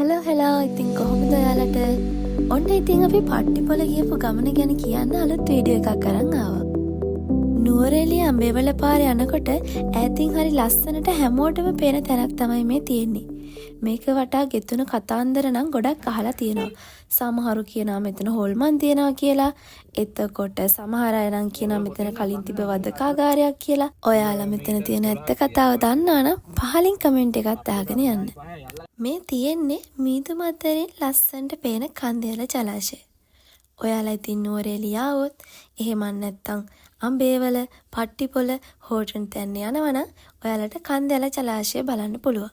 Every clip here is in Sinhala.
හෙලෝ ඉතින් කොහොමද ඔයාලට? ඔන්න ඉතින් අපි පට්ටිපොළ ගියපු ගමන ගැන කියන්න අලුත් වීඩියෝ එකක් අරන් ආවා. නුවරඑළිය අම්බේවල පාරේ යනකොට ඈතින් හරි ලස්සනට හැමෝටම පේන තැනක් තමයි මේ තියෙන්නේ. මේක වටා ගෙතුන කතාන්දර නම් ගොඩක් අහලා තියෙනවා. සමහරු කියනවා මෙතන හොල්මන් තියනවා කියලා. එතකොට සමහර අය නම් කියනවා මෙතන කලින් තිබ්බ වදකාගාරයක් කියලා. ඔයාලා මෙතන තියෙන ඇත්ත කතාව දන්නා නම් පහලින් කමෙන්ට් එකක් දාගෙන යන්න. මේ තියෙන්නේ මීදුම අතරින් ලස්සනට පේන කන්දේල ජලාශය. ඔයාලා ඉතින් නුවරඑළිය આવොත් එහෙම නැත්නම් අම්බේවල පට්ටිපොළ හෝටන් තැන්න යනවනම් ඔයාලට කන්දේල ජලාශය බලන්න පුළුවන්.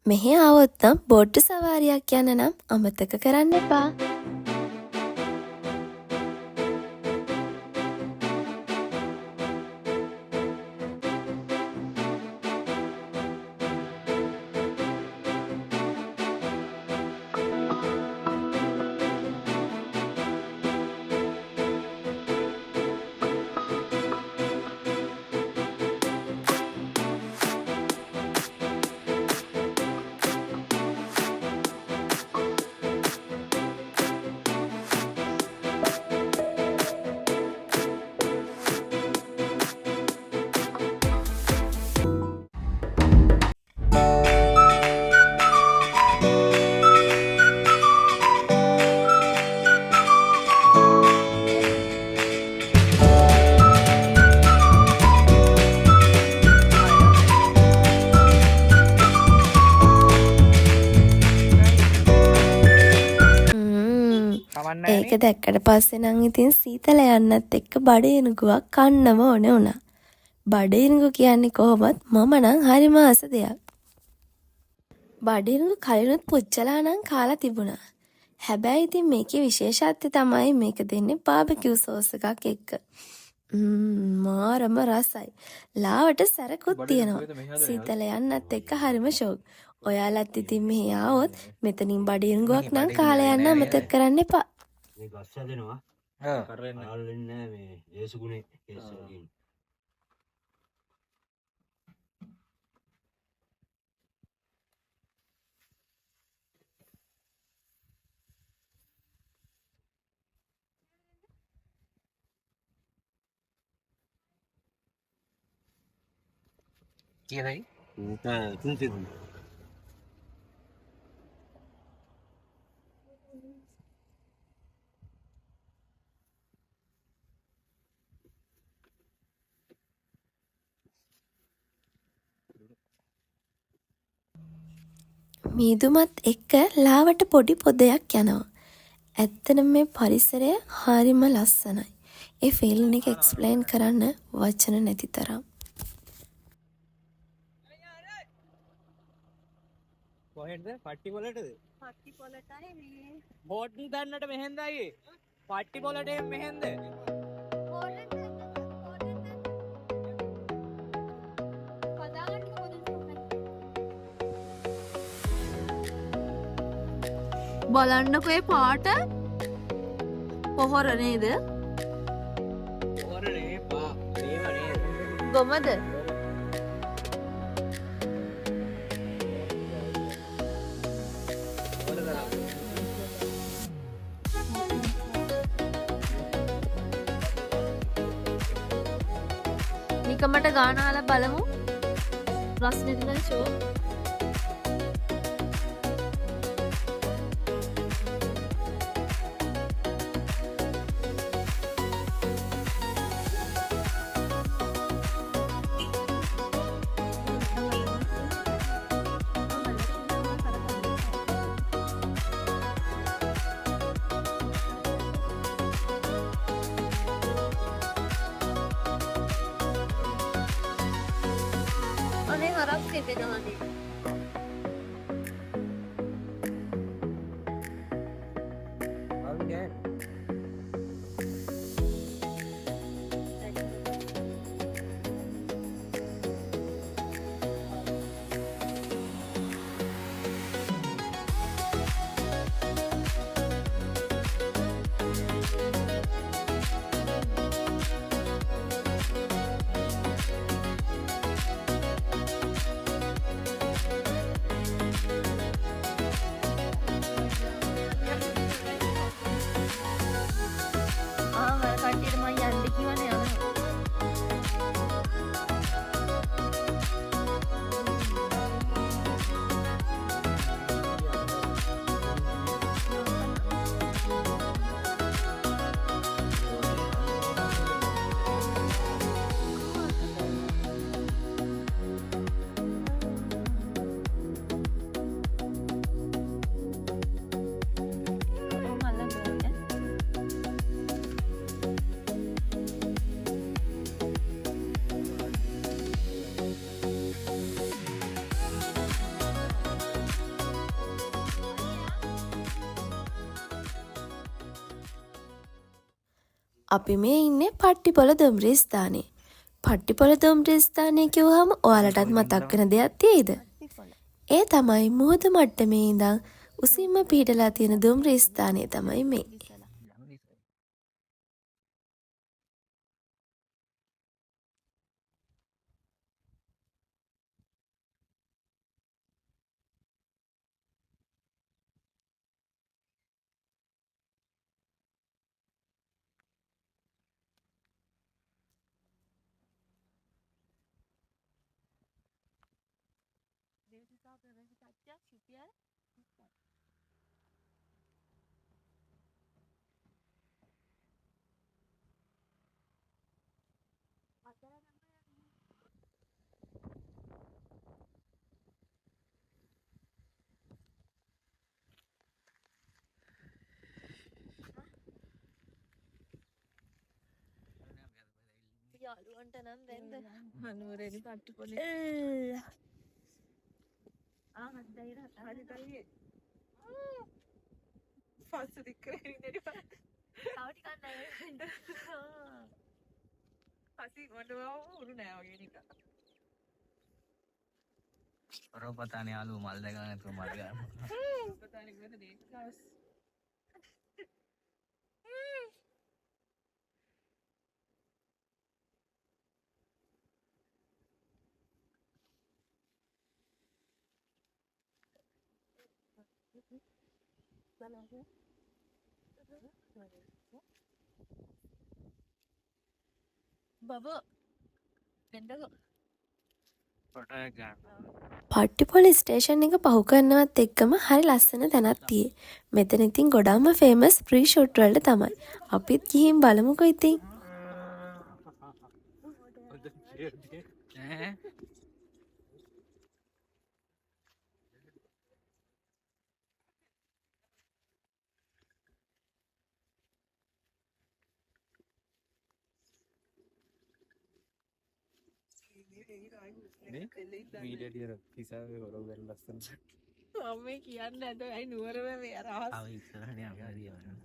මෙහි આવොත් නම් බෝට්ටු සවාරියක් යන්න නම් අමතක කරන්න එපා. ඒක දැක්කට පස්සේ නම් ඉතින් සීතල යන්නත් එක්ක බඩේනුගුවක් කන්නම ඕනේ වුණා. බඩේනුගු කියන්නේ කොහොමත් මම නම් හරිම ආස දෙයක්. බඩේනුගු කලිනුත් පුච්චලා නම් කාලා තිබුණා. හැබැයි ඉතින් මේකේ විශේෂත්වය තමයි මේක දෙන්නේ බාබකියු සෝස් එකක් එක්ක. මාරම රසයි. ලාවට සැරකුත් තියෙනවා. සීතල යන්නත් එක්ක හරිම ෂෝක්. ඔයාලත් ඉතින් මෙහි ආවොත් මෙතනින් බඩේනුගුවක් නම් කාලා යන්න අමතක කරන්න එපා. මේ ගස් හැදෙනවා. කරන්නේ නැහැ මේ ඒසුගුණේ කේස් එකකින්. කියනයි තුන්සිල් මීදුමත් එක්ක ලාවට පොඩි පොදයක් යනවා. ඇත්තටම මේ පරිසරය හරිම ලස්සනයි. ඒ ෆීලින් එක එක්ස්ප්ලেইন කරන්න වචන නැති තරම්. කොහෙන්ද? පට්ටිපොළටද? පට්ටිපොළටයි මේ හෝටන් දන්නට මෙහෙන්ද අයියේ? පට්ටිපොළට මෙහෙන්ද? බලන්නකෝ ඒ පාට පොහොර නේද? ඕරනේ පා. මේව නේද? ගොමද? නිකමට ගානාලා බලමු. රස්නේ දින ෂෝ. අනේ හරක් තිබෙනවානේ. අපි මේ ඉන්නේ පට්ටිපොළ දුම්රිය ස්ථානයේ. පට්ටිපොළ දුම්රිය ස්ථානය කිව්වහම ඔයාලටත් මතක් වෙන දෙයක් තියෙයිද? ඒ තමයි මුහුදු මට්ටමේ ඉඳන් උසින්ම පිහිටලා තියෙන දුම්රිය ස්ථානය තමයි මේ. යාළුවන්ට නම් දැන්ද මනුවරේලි පට්ටිපොළේ හදයිර හදයි පස්ස දික්කරේ ඉඳි තව ටිකක් නැවෙන්න පසි වඩවා උරු නෑ වගේ නිකන් රෝපතානේ ආලු මල් දෙක නැතුව මල් ගන්න. පතානේ ගොඩ දේශස් බබෝ දෙන්නකෝ පට්ටිපොළ ස්ටේෂන් එක පහු කරනවත් එක්කම හරි ලස්සන තැනක් තියෙයි. මෙතන ඉතින් ගොඩක්ම ෆේමස් ප්‍රී ෂූට් වලට තමයි. අපිත් ගිහින් බලමුකෝ ඉතින්. අම්මේ කියන්න ඇද ඇයි නුවරම මේ අරහස් ආව ඉස්සරහනේ අපි හරියවන.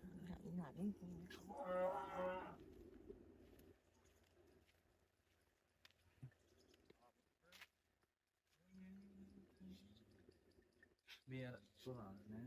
මේ අර සෝනා නේ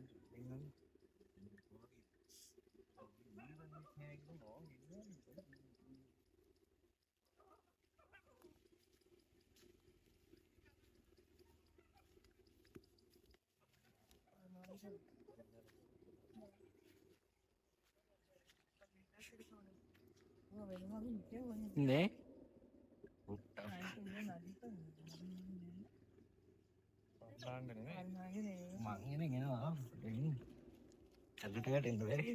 නේ මං එනවා අදටකට එන්න බැරි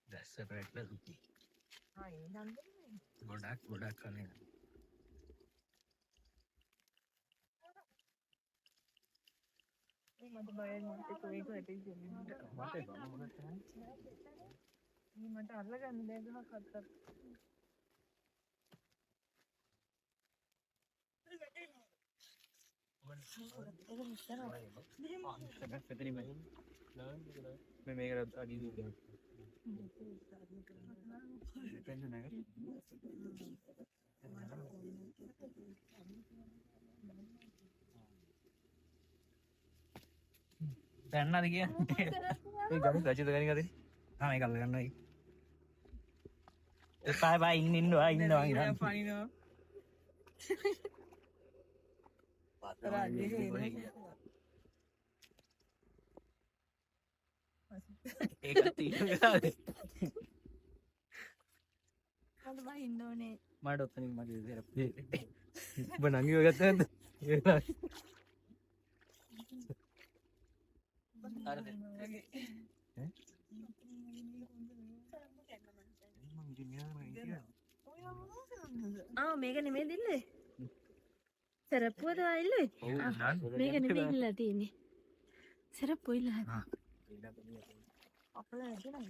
දැස්සපැට්ල සුති ගොඩක් කනේ මට බයයි මට කොයික ඇටි මට අල්ලගන්න බෑ ගහක් අත්තක් මේකට අඩි දුන්නා දැන්නද කිය ඒ ගමු රජිත ගනි කදේ ආ මේක අල්ල ගන්නයි බයි ඉන්නවා පනිනවා පතර අඩේ ඒකත් තියෙනවා මට බයි ඉන්න ඕනේ මට ඔතනින් මගේ දෙරප්පේ ඔබ නංගිව ගත්තා නැද්ද හරිද මේක නෙමෙයි දිල්ලේ. සරප්පුවද ආයිල්ලේ? මේක නෙමෙයි ඉල්ලලා තියෙන්නේ. සරප්පුව ඉල්ලලා. අපල ඇදලා.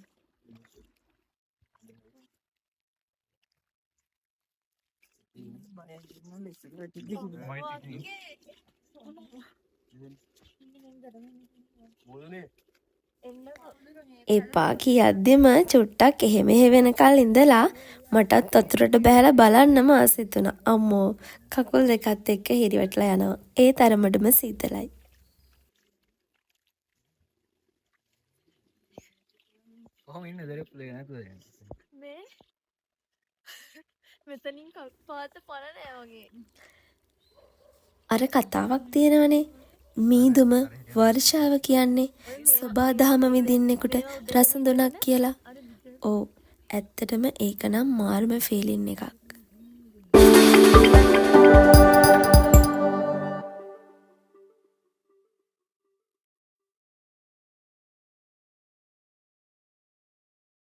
එපා කියද්දිම චුට්ටක් එහෙම වෙනකල් ඉඳලා මටත් වතුරට බහැලා බලන්නම ආසෙ තුණා. අම්මෝ කකුල් දෙකත් එක්ක හිරිවැටලා යනවා. ඒ තරමටම සීතලයි. කොහොම ඉන්නේ දරප්පුලේ නැතුද? මේ මෙතනින් කපාත පණ නෑ වගේ. අර කතාවක් තියෙනවනේ මීදුම වර්ෂාව කියන්නේ සබාදහම විඳින්නෙකුට රසඳුනක් කියලා. ඔව් ඇත්තටම ඒක නම් මාර්ම ෆීලින් එකක්.